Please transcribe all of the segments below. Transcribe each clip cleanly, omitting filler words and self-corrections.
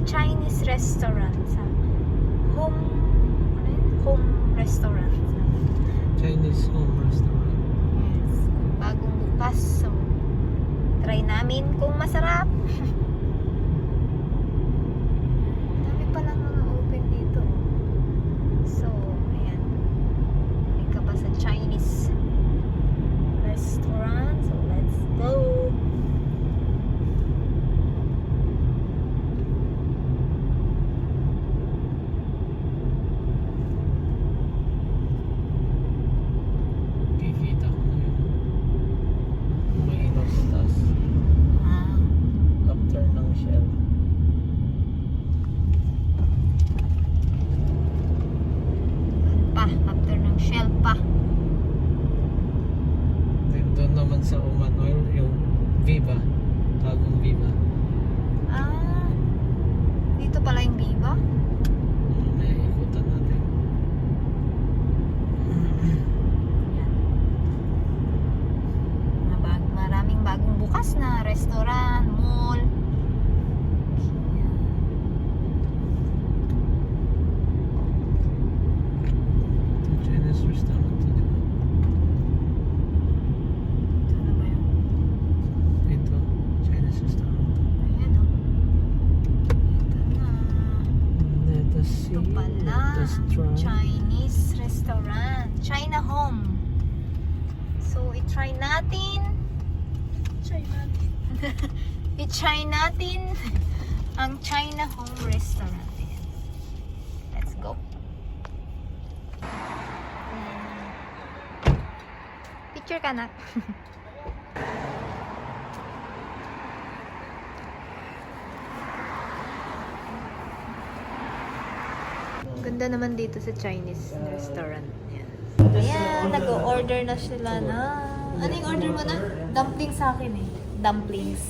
Chinese restaurant sa home, ano yun? Home restaurant. Chinese home restaurant. Yes. Bagong bukas. So, try namin kung masarap. Dami palang mga open dito. So, ayan. May ka pa sa Chinese restaurant. So, let's go. Kikita ko na yun. Umainaw sa taas. Ah. After ng shell. Pa, after ng shell pa. Then doon naman sa Oman Oil, yung Viva. Bagong Viva. Ah. Dito pala yung Viva. May ikutan natin. Yan. Maraming bagong bukas na restaurant, mall. Yan. Chinese restaurant to, di ba? Ano ba yun? Ito, Chinese restaurant. Ayan o. Ito na. Let us see. Ito pala. Let us try. Chinese restaurant. China Home. So, i-try natin. I-try natin ang China Home Restaurant. Ayan. Let's go. Picture ka na. Ganda naman dito sa Chinese restaurant. Ayan, nag-order na sila na. Ano yung order mo na? Dumplings sa akin eh. Dumplings.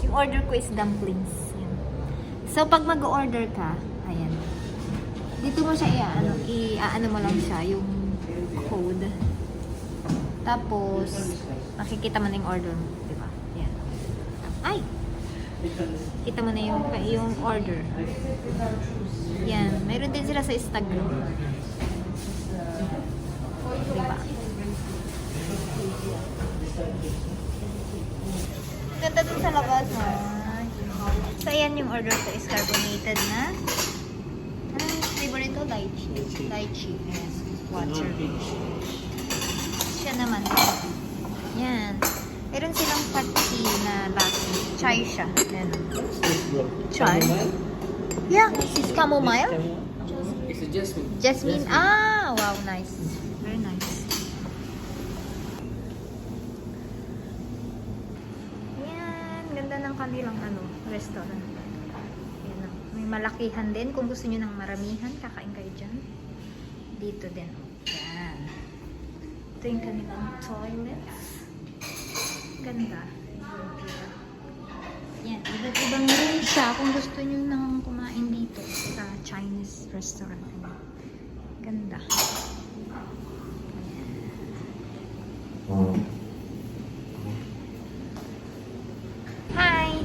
Yung order ko is dumplings. Ayan. So, pag mag-order ka, ayan. Dito mo siya i-ano mo lang siya, yung code. Tapos, makikita mo na yung order mo. Diba? Ayan. Ay! Kita mo na yung order. Yan. Mayroon din sila sa Instagram. Diba? Ganda dun sa labas, ha? So, ayan yung order ko is carbonated na. Anong flavor ito? Lychee. Lychee. Yes. Water. Siya naman. Yan. Meron silang pati na latte. Chai siya. Ayan. Chai. Yeah, this is chamomile. It's a jasmine. Jasmine. Ah, wow, nice. Very nice. Yan, ganda ng kanilang restaurant. Yan, may malakihan din. Kung gusto niyo ng maramihan, kakain kayo dyan. Dito din. Yan. Ito yung kanilang toilets. Ganda. Yan, iba't-ibang room siya kung gusto nyo nang kumain dito sa Chinese restaurant. Ganda. Hi!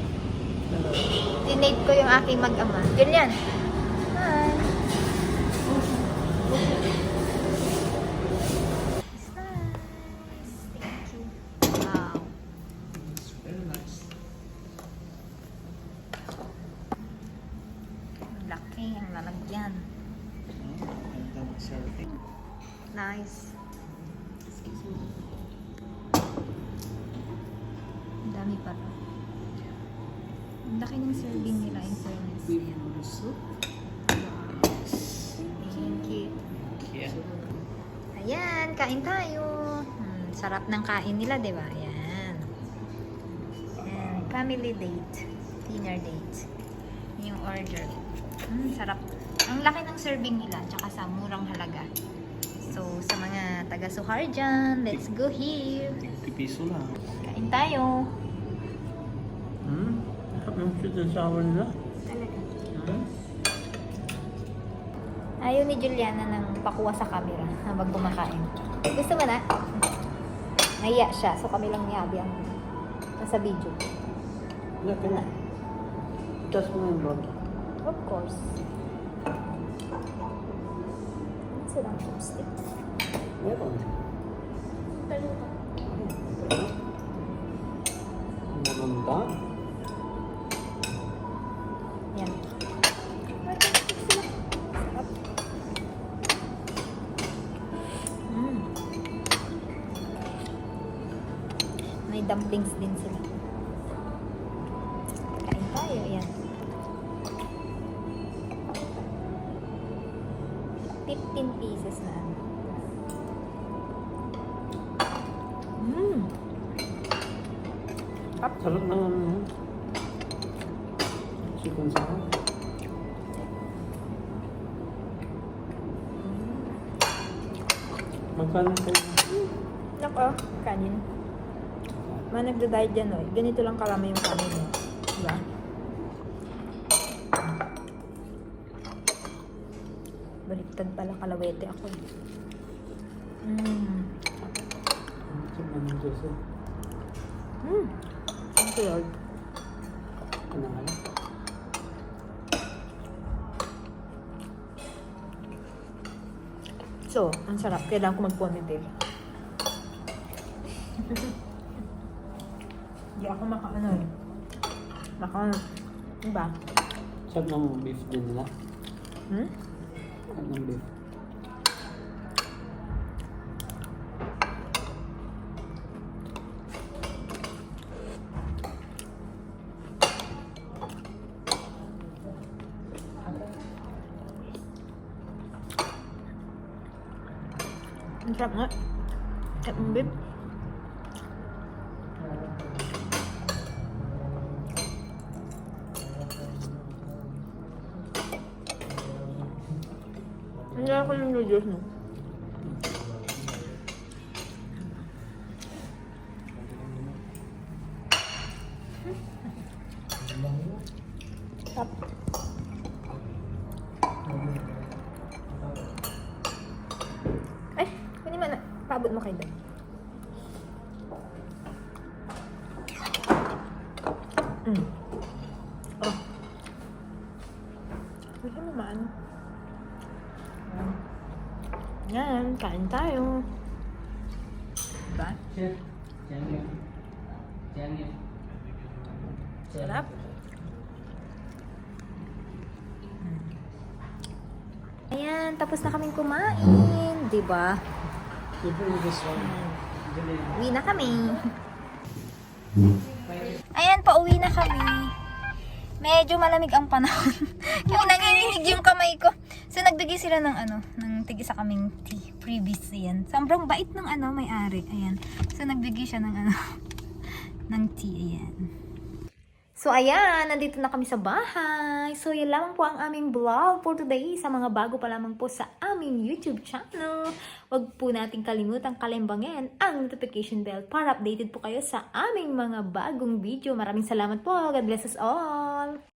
Dinate ko yung aking mag-ama. Julian! Hi! It's nice. Thank you. Wow. It's very nice. Laki ang lalagyan. Nice. Ang dami pala. Ang laki ng serving nila in fairness. Thank you. Yeah. Ayan, kain tayo. Sarap ng kain nila, di ba? Ayan. Ayan, family date. Dinner date. Yung order. Sarap. Ang laki ng serving nila, tsaka sa murang halaga. So, sa mga taga-Suhar dyan, let's go here. 50 piso lang. Kain tayo. Yung sweet and sour nila. Talaga. Ayaw ni Juliana ng pakuha sa camera habang kumakain. Gusto mo na? Nahiya siya, so kami lang ni Abby ang nasa video. Just mo yung vlog. Of course. Silang chopstick. Meron. Dalawa. Maganda. Yan. Sarap. May dumplings din sila. Kain tayo. Ayan. 15 pieces na ano. Sarap ng ano. Chicken sarap. Magkano kayo? Nako, kanin. Mga nagda-diet dyan, oh. Ganito lang karami yung kanin mo. Diba? Baliktad pala, kalawete ako. Chicken ng Diyos eh. Thank you, Lord. Ano nga? So, ang sarap. Kailangan ko mag-ponytail. Hindi ako maka-ano eh. Diba? Sarap ng beef din nila. Sarap ng beef. Ang sarap nga. Sarap ng beef. Ang sarap ko yung noodles mo. Sarap. Ay, kunin mo na. Paabot mo kayo doon. Oh. Gusto mo maano? Yan, kain tayo. Diba? Sarap. Ayan, tapos na kaming kumain. Diba? Uwi na kami. Ayan, pauwi na kami. Medyo malamig ang panahon. Yung nanginginig yung kamay ko. So, nagbigay sila ng ng tig-isa kaming tea. Previous yan. Sobrang bait ng may-ari. Ayan. So, nagbigay siya ng ng tea. Ayan. So, ayan. Nandito na kami sa bahay. So, yan lamang po ang aming vlog for today. Sa mga bago pa lamang po sa aming YouTube channel. Huwag po nating kalimutang kalimbangin ang notification bell para updated po kayo sa aming mga bagong video. Maraming salamat po. God bless us all.